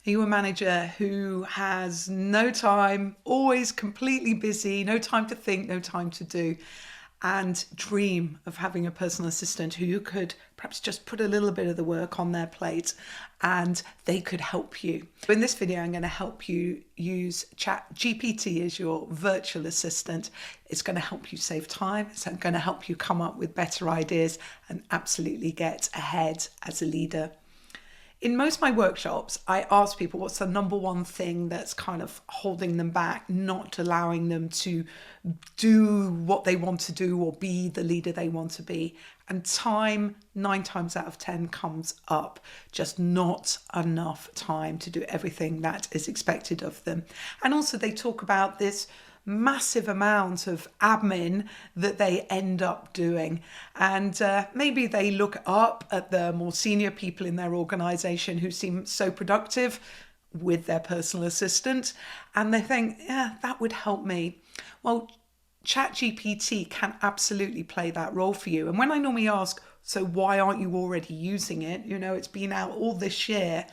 Are you a manager who has no time, always completely busy, no time to think, no time to do, and dream of having a personal assistant who you could perhaps just put a little bit of the work on their plate and they could help you? In this video, I'm going to help you use Chat GPT as your virtual assistant. It's going to help you save time. It's going to help you come up with better ideas and absolutely get ahead as a leader. In most of my workshops, I ask people what's the number one thing that's kind of holding them back, not allowing them to do what they want to do or be the leader they want to be. And time, 9 times out of 10, comes up. Just not enough time to do everything that is expected of them. And also they talk about this massive amount of admin that they end up doing. And maybe they look up at the more senior people in their organization who seem so productive with their personal assistant, and they think, yeah, that would help me. Well, ChatGPT can absolutely play that role for you. And when I normally ask, so why aren't you already using it? You know, it's been out all this year.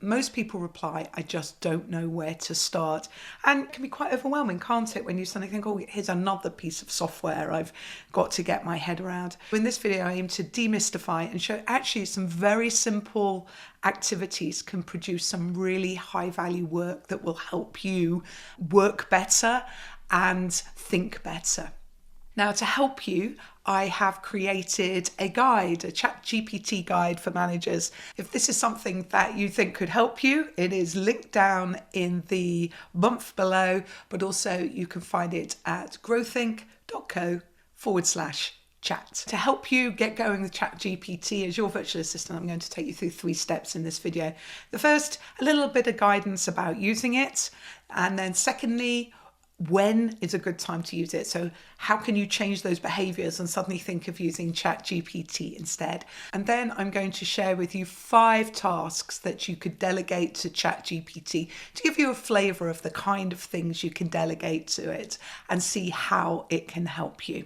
Most people reply, I just don't know where to start. And it can be quite overwhelming, can't it? When you suddenly think, oh, here's another piece of software I've got to get my head around. In this video, I aim to demystify and show actually some very simple activities can produce some really high value work that will help you work better and think better. Now, to help you, I have created a guide, a Chat GPT guide for managers. If this is something that you think could help you, it is linked down in the bump below, but also you can find it at growthink.co/chat. To help you get going with Chat GPT as your virtual assistant, I'm going to take you through 3 steps in this video. The first, a little bit of guidance about using it. And then secondly, when is a good time to use it? So how can you change those behaviors and suddenly think of using ChatGPT instead? And then I'm going to share with you 5 tasks that you could delegate to ChatGPT to give you a flavor of the kind of things you can delegate to it and see how it can help you.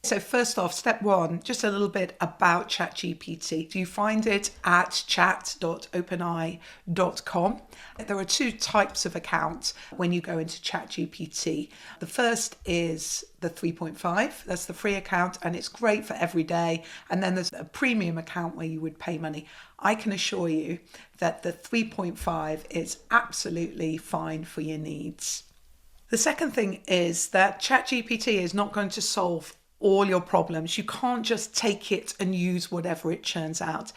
So first off, step 1, just a little bit about ChatGPT. You find it at chat.openai.com. There are 2 types of accounts when you go into ChatGPT. The first is the 3.5, that's the free account, and it's great for every day. And then there's a premium account where you would pay money. I can assure you that the 3.5 is absolutely fine for your needs. The second thing is that ChatGPT is not going to solve all your problems. You can't just take it and use whatever it churns out.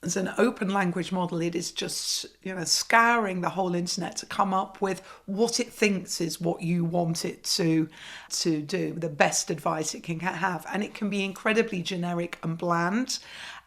As an open language model, it is just, scouring the whole internet to come up with what it thinks is what you want it to do, the best advice it can have. And it can be incredibly generic and bland.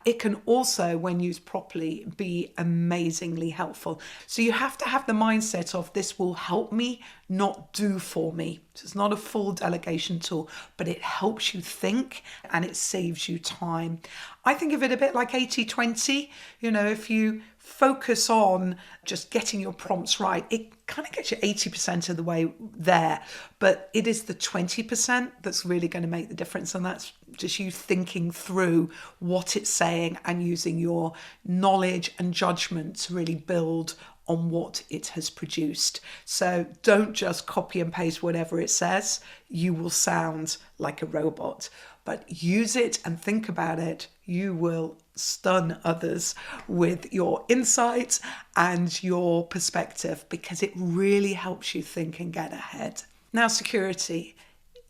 It can also, when used properly, be amazingly helpful. So you have to have the mindset of this will help me, not do for me. So it's not a full delegation tool, but it helps you think and it saves you time. I think of it a bit like 80-20. If you focus on just getting your prompts right, it kind of gets you 80% of the way there, but it is the 20% that's really going to make the difference. And that's just you thinking through what it's saying and using your knowledge and judgment to really build on what it has produced. So don't just copy and paste whatever it says. You will sound like a robot, but use it and think about it. You will stun others with your insights and your perspective because it really helps you think and get ahead. Now, security.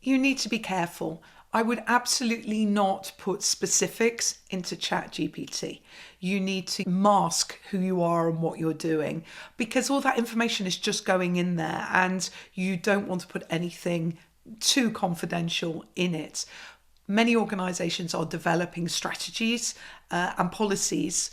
You need to be careful. I would absolutely not put specifics into ChatGPT. You need to mask who you are and what you're doing because all that information is just going in there and you don't want to put anything too confidential in it. Many organizations are developing strategies and policies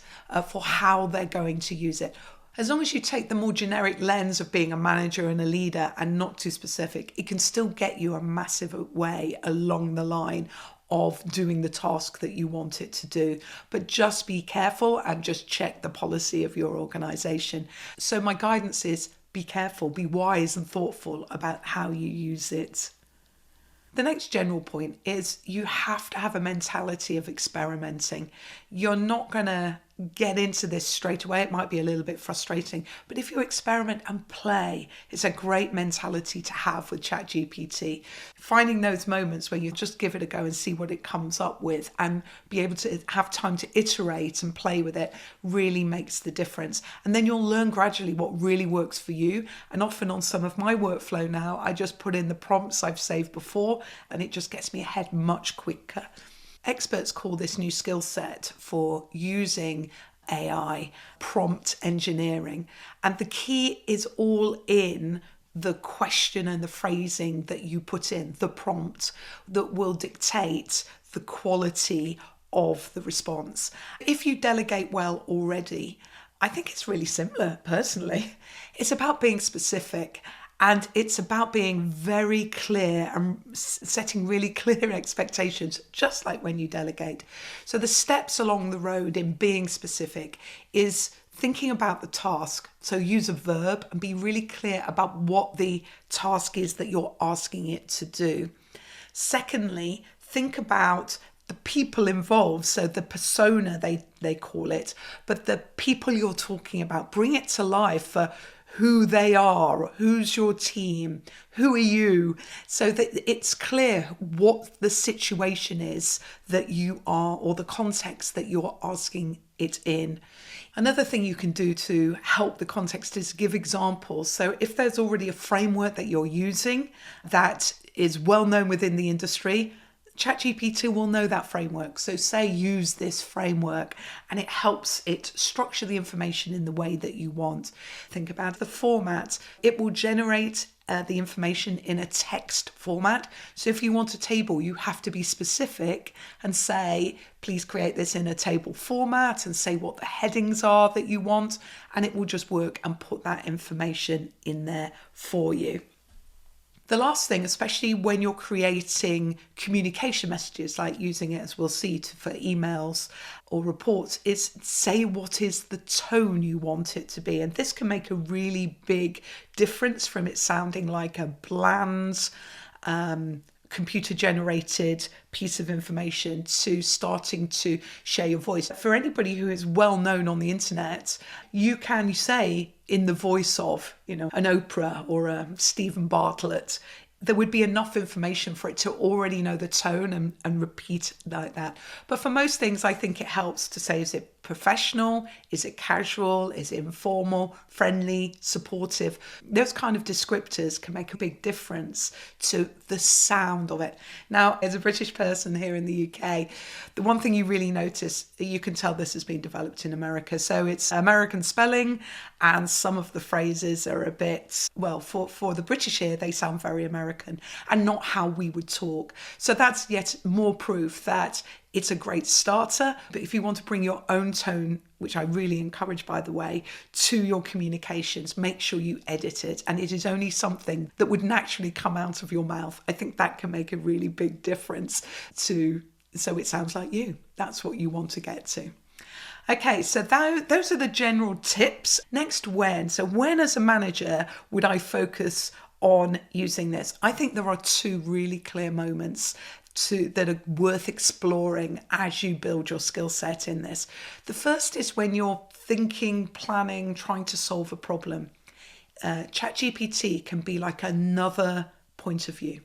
for how they're going to use it. As long as you take the more generic lens of being a manager and a leader and not too specific, it can still get you a massive way along the line of doing the task that you want it to do. But just be careful and just check the policy of your organization. So my guidance is be careful, be wise and thoughtful about how you use it. The next general point is you have to have a mentality of experimenting. You're not going to get into this straight away, it might be a little bit frustrating. But if you experiment and play, it's a great mentality to have with ChatGPT. Finding those moments where you just give it a go and see what it comes up with and be able to have time to iterate and play with it really makes the difference. And then you'll learn gradually what really works for you. And often on some of my workflow now, I just put in the prompts I've saved before and it just gets me ahead much quicker. Experts call this new skill set for using AI prompt engineering. And the key is all in the question and the phrasing that you put in, the prompt that will dictate the quality of the response. If you delegate well already, I think it's really similar personally. It's about being specific. And it's about being very clear and setting really clear expectations, just like when you delegate. So the steps along the road in being specific is thinking about the task. So use a verb and be really clear about what the task is that you're asking it to do. Secondly, think about the people involved, so the persona they call it, but the people you're talking about, bring it to life for who they are, who's your team, who are you, so that it's clear what the situation is that you are, or the context that you're asking it in. Another thing you can do to help the context is give examples. So if there's already a framework that you're using that is well known within the industry, ChatGPT will know that framework. So say use this framework and it helps it structure the information in the way that you want. Think about the format. It will generate the information in a text format. So if you want a table, you have to be specific and say, please create this in a table format and say what the headings are that you want. And it will just work and put that information in there for you. The last thing, especially when you're creating communication messages, like using it, as we'll see, for emails or reports, is say what is the tone you want it to be. And this can make a really big difference from it sounding like a bland, computer-generated piece of information to starting to share your voice. For anybody who is well known on the internet, you can say in the voice of, an Oprah or a Stephen Bartlett, there would be enough information for it to already know the tone and repeat like that. But for most things, I think it helps to say, is it professional? Is it casual? Is it informal, friendly, supportive? Those kind of descriptors can make a big difference to the sound of it. Now, as a British person here in the UK, the one thing you really notice, you can tell this has been developed in America. So it's American spelling, and some of the phrases are a bit, well, for the British here, they sound very American and not how we would talk. So that's yet more proof that it's a great starter, but if you want to bring your own tone, which I really encourage, by the way, to your communications, make sure you edit it. And it is only something that would naturally come out of your mouth. I think that can make a really big difference so it sounds like you. That's what you want to get to. Okay, so those are the general tips. Next, when? So when as a manager would I focus on using this? I think there are two really clear moments that are worth exploring as you build your skill set in this. The first is when you're thinking, planning, trying to solve a problem. ChatGPT can be like another point of view,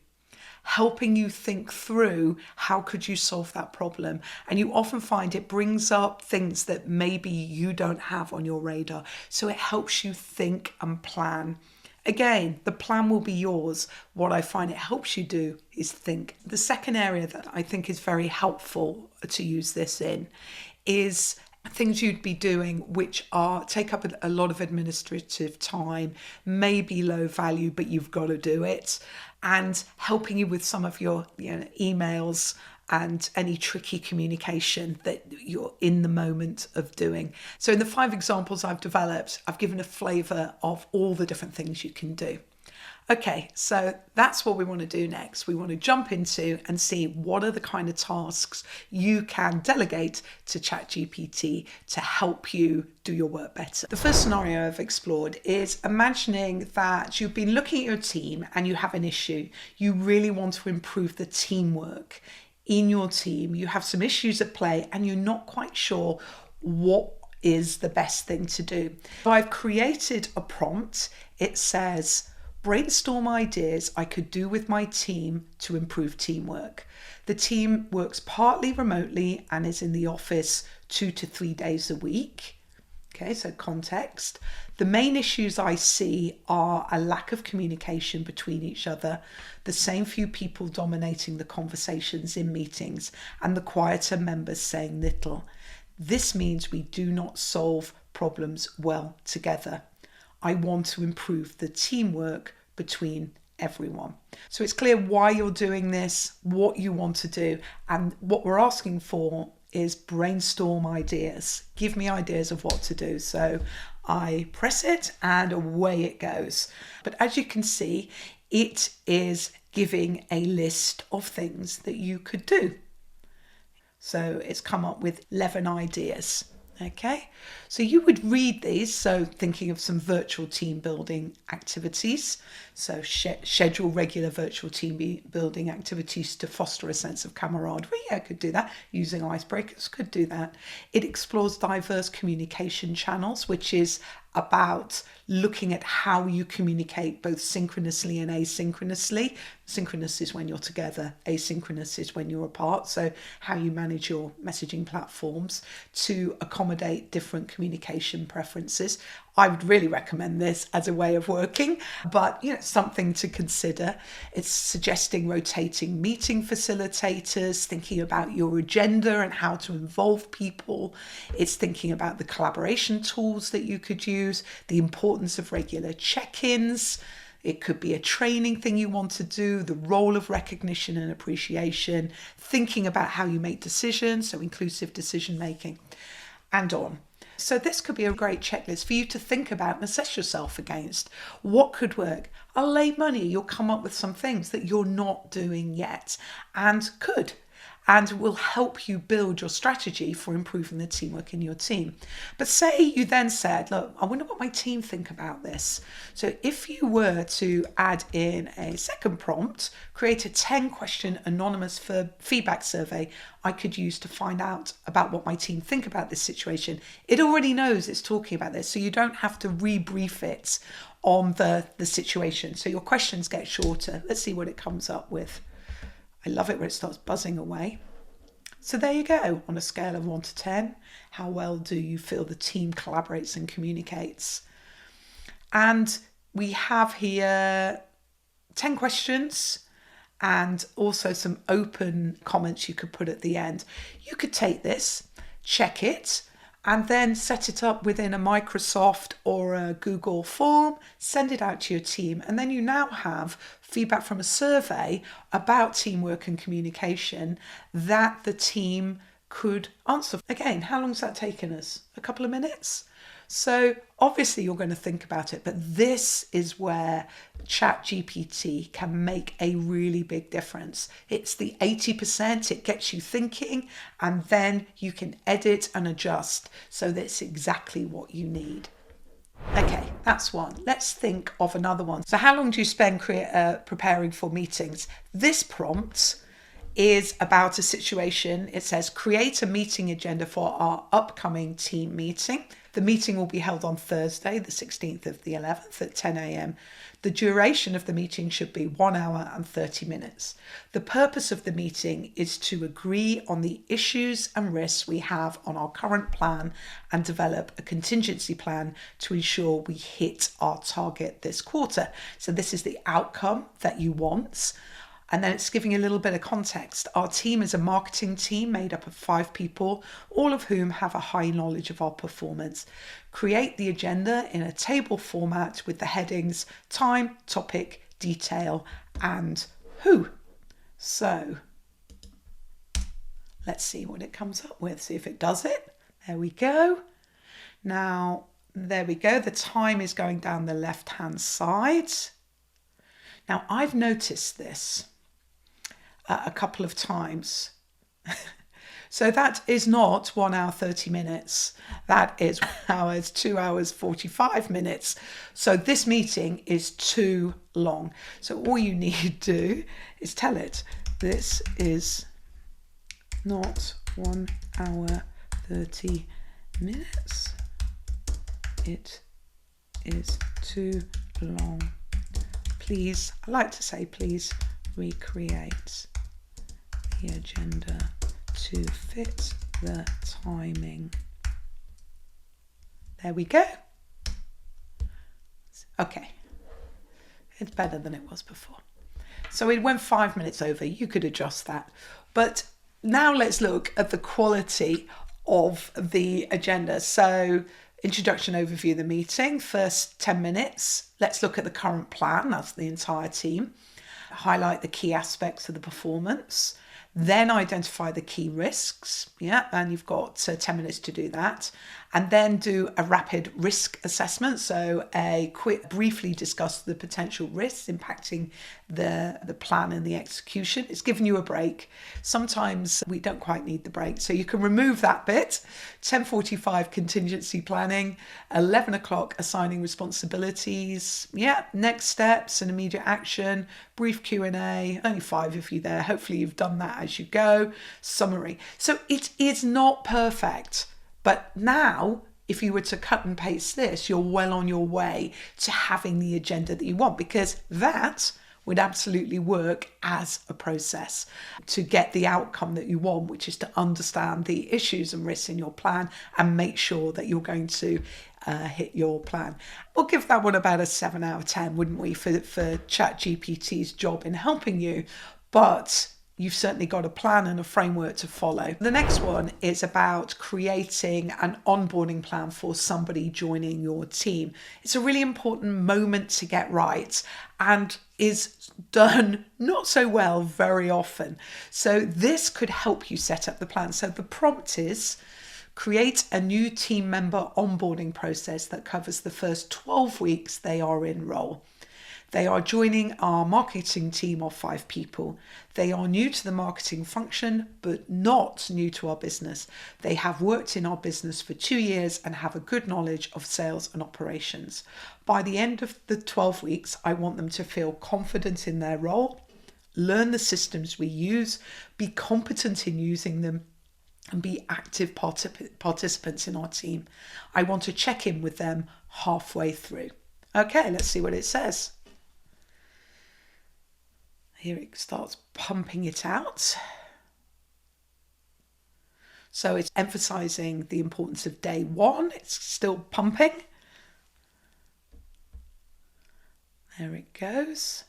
helping you think through how could you solve that problem. And you often find it brings up things that maybe you don't have on your radar. So it helps you think and plan. Again, the plan will be yours. What I find it helps you do is think. The second area that I think is very helpful to use this in is things you'd be doing which take up a lot of administrative time, may be low value, but you've got to do it, and helping you with some of your emails and any tricky communication that you're in the moment of doing. So in the 5 examples I've developed, I've given a flavour of all the different things you can do. Okay, so that's what we want to do next. We want to jump into and see what are the kind of tasks you can delegate to ChatGPT to help you do your work better. The first scenario I've explored is imagining that you've been looking at your team and you have an issue. You really want to improve the teamwork in your team. You have some issues at play and you're not quite sure what is the best thing to do. I've created a prompt. It says, brainstorm ideas I could do with my team to improve teamwork. The team works partly remotely and is in the office 2 to 3 days a week. Okay, so context. The main issues I see are a lack of communication between each other, the same few people dominating the conversations in meetings, and the quieter members saying little. This means we do not solve problems well together. I want to improve the teamwork between everyone. So it's clear why you're doing this, what you want to do, and what we're asking for is brainstorm ideas. Give me ideas of what to do. So I press it and away it goes. But as you can see, it is giving a list of things that you could do. So it's come up with 11 ideas. Okay, so you would read these, so thinking of some virtual team building activities, so schedule regular virtual team building activities to foster a sense of camaraderie. Yeah, could do that. Using icebreakers, could do that. It explores diverse communication channels, which is about looking at how you communicate both synchronously and asynchronously. Synchronous is when you're together, asynchronous is when you're apart. So how you manage your messaging platforms to accommodate different communication preferences. I would really recommend this as a way of working, but something to consider. It's suggesting rotating meeting facilitators, thinking about your agenda and how to involve people. It's thinking about the collaboration tools that you could use, the importance of regular check-ins. It could be a training thing you want to do, the role of recognition and appreciation, thinking about how you make decisions, so inclusive decision making, and on. So this could be a great checklist for you to think about and assess yourself against. What could work? I'll lay money. You'll come up with some things that you're not doing yet and could, and will help you build your strategy for improving the teamwork in your team. But say you then said, look, I wonder what my team think about this. So if you were to add in a second prompt, create a 10-question anonymous feedback survey I could use to find out about what my team think about this situation. It already knows it's talking about this, so you don't have to rebrief it on the situation. So your questions get shorter. Let's see what it comes up with. I love it when it starts buzzing away. So there you go. On a scale of 1 to 10, how well do you feel the team collaborates and communicates? And we have here 10 questions and also some open comments you could put at the end. You could take this, check it, and then set it up within a Microsoft or a Google form, send it out to your team, and then you now have feedback from a survey about teamwork and communication that the team could answer. Again, how long's that taken us? A couple of minutes? So obviously you're going to think about it, but this is where Chat GPT can make a really big difference. It's the 80%, it gets you thinking, and then you can edit and adjust. So that's exactly what you need. Okay, that's one. Let's think of another one. So how long do you spend preparing for meetings? This prompt is about a situation. It says, create a meeting agenda for our upcoming team meeting. The meeting will be held on Thursday, the 16th of the 11th at 10 a.m. The duration of the meeting should be 1 hour and 30 minutes. The purpose of the meeting is to agree on the issues and risks we have on our current plan and develop a contingency plan to ensure we hit our target this quarter. So this is the outcome that you want. And then it's giving a little bit of context. Our team is a marketing team made up of 5 people, all of whom have a high knowledge of our performance. Create the agenda in a table format with the headings time, topic, detail, and who. So let's see what it comes up with. See if it does it. There we go. Now, there we go. The time is going down the left-hand side. Now, I've noticed this a couple of times. So that is not 1 hour, 30 minutes. That is 1 hour, 2 hours, 45 minutes. So this meeting is too long. So all you need to do is tell it, this is not 1 hour, 30 minutes. It is too long. Please, I like to say, please recreate the agenda to fit the timing. There we go. Okay. It's better than it was before. So it went 5 minutes over. You could adjust that. But now let's look at the quality of the agenda. So introduction, overview of the meeting, first 10 minutes. Let's look at the current plan. That's the entire team. Highlight the key aspects of the performance. Then identify the key risks. Yeah, and you've got 10 minutes to do that. And then do a rapid risk assessment. So briefly discuss the potential risks impacting the plan and the execution. It's giving you a break. Sometimes we don't quite need the break. So you can remove that bit. 10:45 contingency planning. 11 o'clock assigning responsibilities. Yeah, next steps and immediate action. Brief Q&A. Only 5 of you there. Hopefully you've done that as you go. Summary. So it is not perfect. But now, if you were to cut and paste this, you're well on your way to having the agenda that you want, because that would absolutely work as a process to get the outcome that you want, which is to understand the issues and risks in your plan and make sure that you're going to hit your plan. We'll give that one about a 7 out of 10, wouldn't we, for ChatGPT's job in helping you. But you've certainly got a plan and a framework to follow. The next one is about creating an onboarding plan for somebody joining your team. It's a really important moment to get right and is done not so well very often. So this could help you set up the plan. So the prompt is: create a new team member onboarding process that covers the first 12 weeks they are in role. They are joining our marketing team of 5 people. They are new to the marketing function, but not new to our business. They have worked in our business for 2 years and have a good knowledge of sales and operations. By the end of the 12 weeks, I want them to feel confident in their role, learn the systems we use, be competent in using them, and be active participants in our team. I want to check in with them halfway through. Okay, let's see what it says. Here it starts pumping it out. So it's emphasizing the importance of day 1. It's still pumping. There it goes.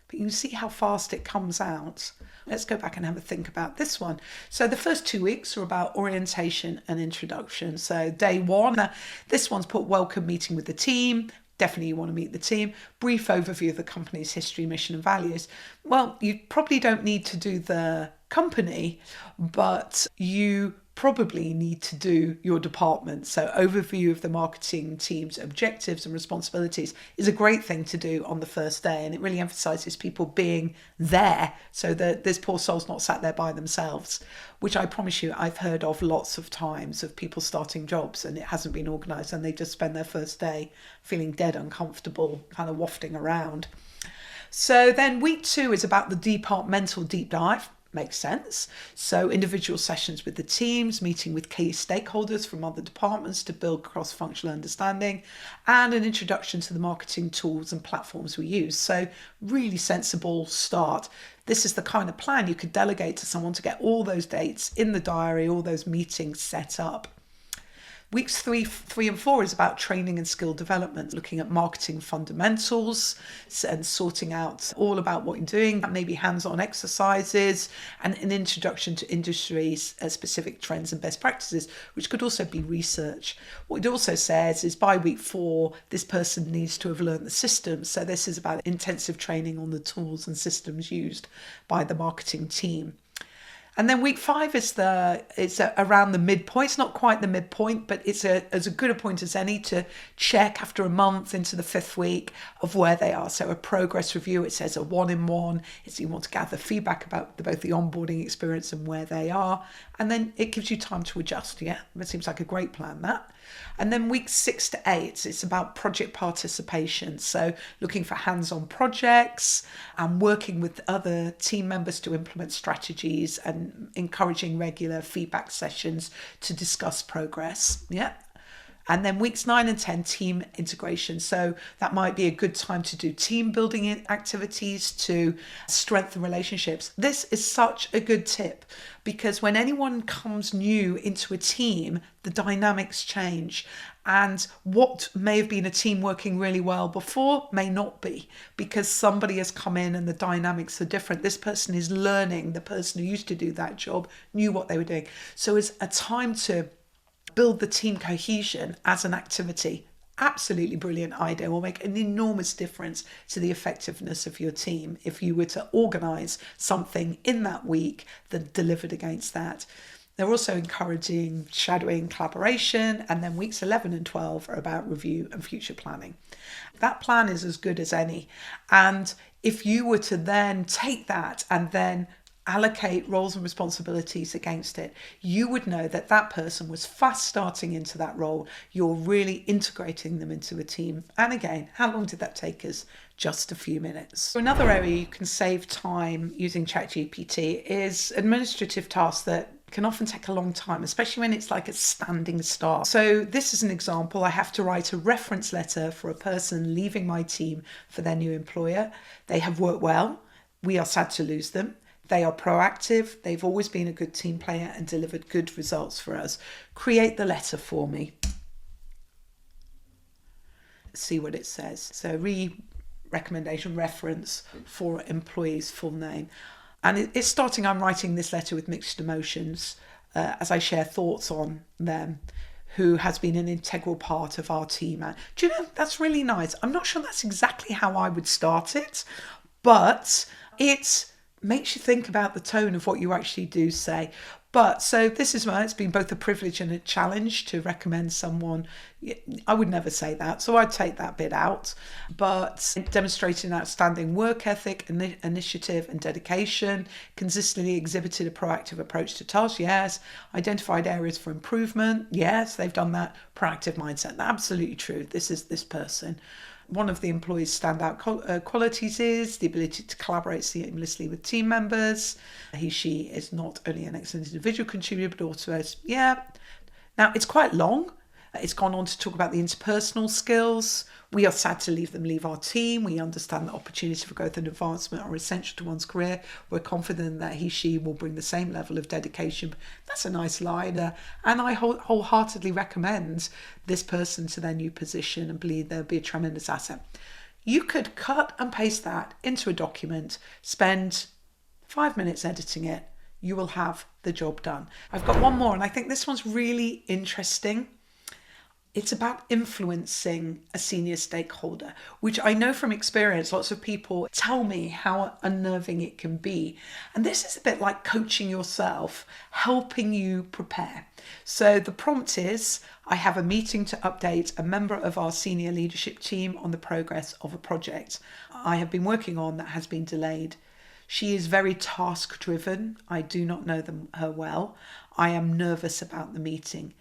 But you can see how fast it comes out. Let's go back and have a think about this one. So the first 2 weeks are about orientation and introduction. So day 1, this one's put welcome meeting with the team. Definitely you want to meet the team. Brief overview of the company's history, mission and values. Well, you probably don't need to do the company, but you probably need to do your department. So overview of the marketing team's objectives and responsibilities is a great thing to do on the first day, and it really emphasizes people being there so that this poor soul's not sat there by themselves, which I promise you I've heard of lots of times of people starting jobs and it hasn't been organized and they just spend their first day feeling dead uncomfortable, kind of wafting around. So then week 2 is about the departmental deep dive. Makes sense. So individual sessions with the teams, meeting with key stakeholders from other departments to build cross-functional understanding, and an introduction to the marketing tools and platforms we use. So really sensible start. This is the kind of plan you could delegate to someone to get all those dates in the diary, all those meetings set up. Weeks 3 and 4 is about training and skill development, looking at marketing fundamentals and sorting out all about what you're doing, maybe hands-on exercises and an introduction to industries, specific trends and best practices, which could also be research. What it also says is by week 4, this person needs to have learned the systems. So this is about intensive training on the tools and systems used by the marketing team. And then week 5 is around the midpoint. It's not quite the midpoint, but it's as good a point as any to check after a month into the 5th week of where they are. So a progress review, it says a 1-in-1. You want to gather feedback about both the onboarding experience and where they are. And then it gives you time to adjust. Yeah, that seems like a great plan, that. And then week 6 to 8, it's about project participation. So looking for hands-on projects and working with other team members to implement strategies and then encouraging regular feedback sessions to discuss progress. Yeah. And then weeks 9 and 10, team integration. So that might be a good time to do team building activities to strengthen relationships. This is such a good tip because when anyone comes new into a team, the dynamics change. And what may have been a team working really well before may not be because somebody has come in and the dynamics are different. This person is learning. The person who used to do that job knew what they were doing. So it's a time to build the team cohesion as an activity. Absolutely brilliant idea. Will make an enormous difference to the effectiveness of your team if you were to organise something in that week that delivered against that. They're also encouraging shadowing, collaboration, and then weeks 11 and 12 are about review and future planning. That plan is as good as any. And if you were to then take that and then allocate roles and responsibilities against it, you would know that that person was fast starting into that role. You're really integrating them into a team. And again, how long did that take us? Just a few minutes. Another area you can save time using ChatGPT is administrative tasks that can often take a long time, especially when it's like a standing start. So this is an example. I have to write a reference letter for a person leaving my team for their new employer. They have worked well. We are sad to lose them. They are proactive. They've always been a good team player and delivered good results for us. Create the letter for me. See what it says. So recommendation reference for employee's full name. And it's starting, I'm writing this letter with mixed emotions as I share thoughts on them, who has been an integral part of our team. Do you know, that's really nice. I'm not sure that's exactly how I would start it, but it makes you think about the tone of what you actually do say. But so this is why it's been both a privilege and a challenge to recommend someone. I would never say that, so I'd take that bit out. But demonstrating outstanding work ethic, initiative and dedication, consistently exhibited a proactive approach to tasks, yes. Identified areas for improvement, yes, they've done that. Proactive mindset, absolutely true. This is this person. One of the employees' standout qualities is the ability to collaborate seamlessly with team members. She is not only an excellent individual contributor, but also, yeah. Now, it's quite long. It's gone on to talk about the interpersonal skills. We are sad to leave our team. We understand that opportunities for growth and advancement are essential to one's career. We're confident that she will bring the same level of dedication. That's a nice line. And I wholeheartedly recommend this person to their new position and believe they'll be a tremendous asset. You could cut and paste that into a document, spend 5 minutes editing it. You will have the job done. I've got one more, and I think this one's really interesting. It's about influencing a senior stakeholder, which I know from experience, lots of people tell me how unnerving it can be. And this is a bit like coaching yourself, helping you prepare. So the prompt is, I have a meeting to update a member of our senior leadership team on the progress of a project I have been working on that has been delayed. She is very task driven. I do not know her well. I am nervous about the meeting.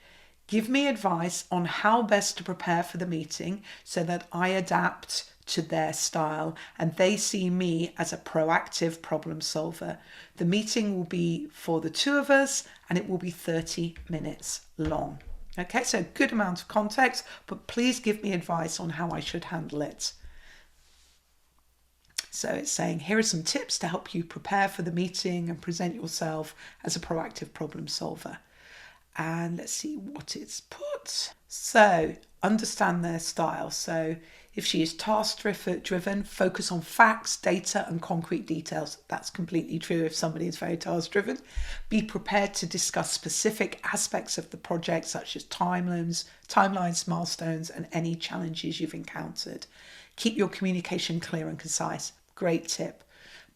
Give me advice on how best to prepare for the meeting so that I adapt to their style and they see me as a proactive problem solver. The meeting will be for the two of us and it will be 30 minutes long. Okay, so good amount of context, but please give me advice on how I should handle it. So it's saying, here are some tips to help you prepare for the meeting and present yourself as a proactive problem solver. And let's see what it's put. So understand their style. So if she is task driven, focus on facts, data and concrete details. That's completely true if somebody is very task driven. Be prepared to discuss specific aspects of the project, such as timelines, milestones, and any challenges you've encountered. Keep your communication clear and concise. Great tip.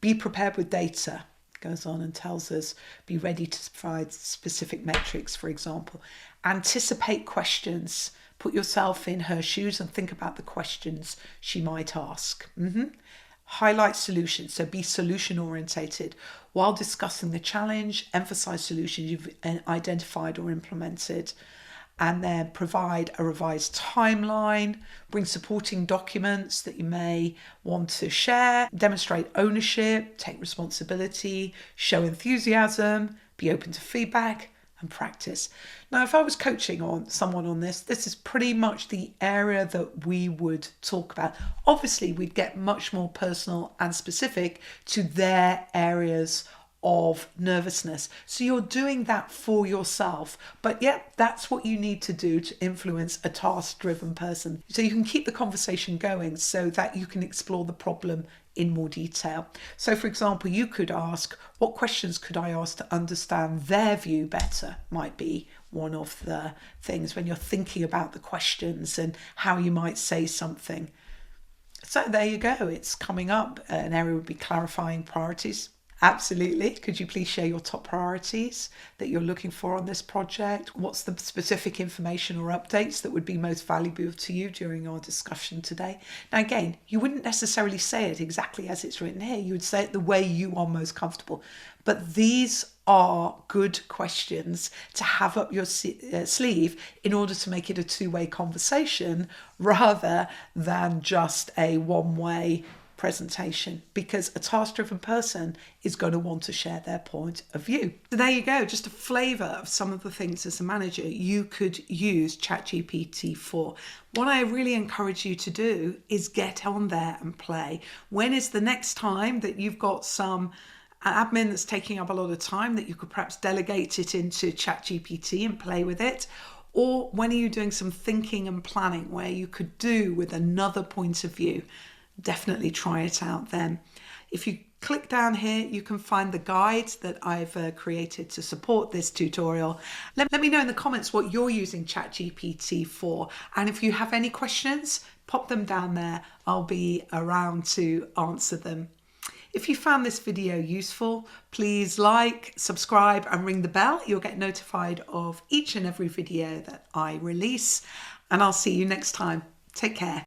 Be prepared with data. Goes on and tells us, be ready to provide specific metrics, for example. Anticipate questions. Put yourself in her shoes and think about the questions she might ask. Highlight solutions, so be solution orientated. While discussing the challenge, emphasize solutions you've identified or implemented. and then provide a revised timeline, bring supporting documents that you may want to share, demonstrate ownership, take responsibility, show enthusiasm, be open to feedback, and practice. Now, if I was coaching on someone on this is pretty much the area that we would talk about. Obviously, we'd get much more personal and specific to their areas of nervousness. So you're doing that for yourself. But yeah, that's what you need to do to influence a task-driven person. So you can keep the conversation going so that you can explore the problem in more detail. So for example, you could ask, what questions could I ask to understand their view better? Might be one of the things when you're thinking about the questions and how you might say something. So there you go. It's coming up. An area would be clarifying priorities. Absolutely. Could you please share your top priorities that you're looking for on this project? What's the specific information or updates that would be most valuable to you during our discussion today? Now, again, you wouldn't necessarily say it exactly as it's written here. You would say it the way you are most comfortable. But these are good questions to have up your sleeve in order to make it a two-way conversation rather than just a one-way presentation, because a task-driven person is going to want to share their point of view. So there you go, just a flavour of some of the things as a manager you could use ChatGPT for. What I really encourage you to do is get on there and play. When is the next time that you've got some admin that's taking up a lot of time that you could perhaps delegate it into ChatGPT and play with it? Or when are you doing some thinking and planning where you could do with another point of view? Definitely try it out then. If you click down here, you can find the guide that I've created to support this tutorial. Let me know in the comments what you're using ChatGPT for. And if you have any questions, pop them down there. I'll be around to answer them. If you found this video useful, please like, subscribe and ring the bell. You'll get notified of each and every video that I release. And I'll see you next time. Take care.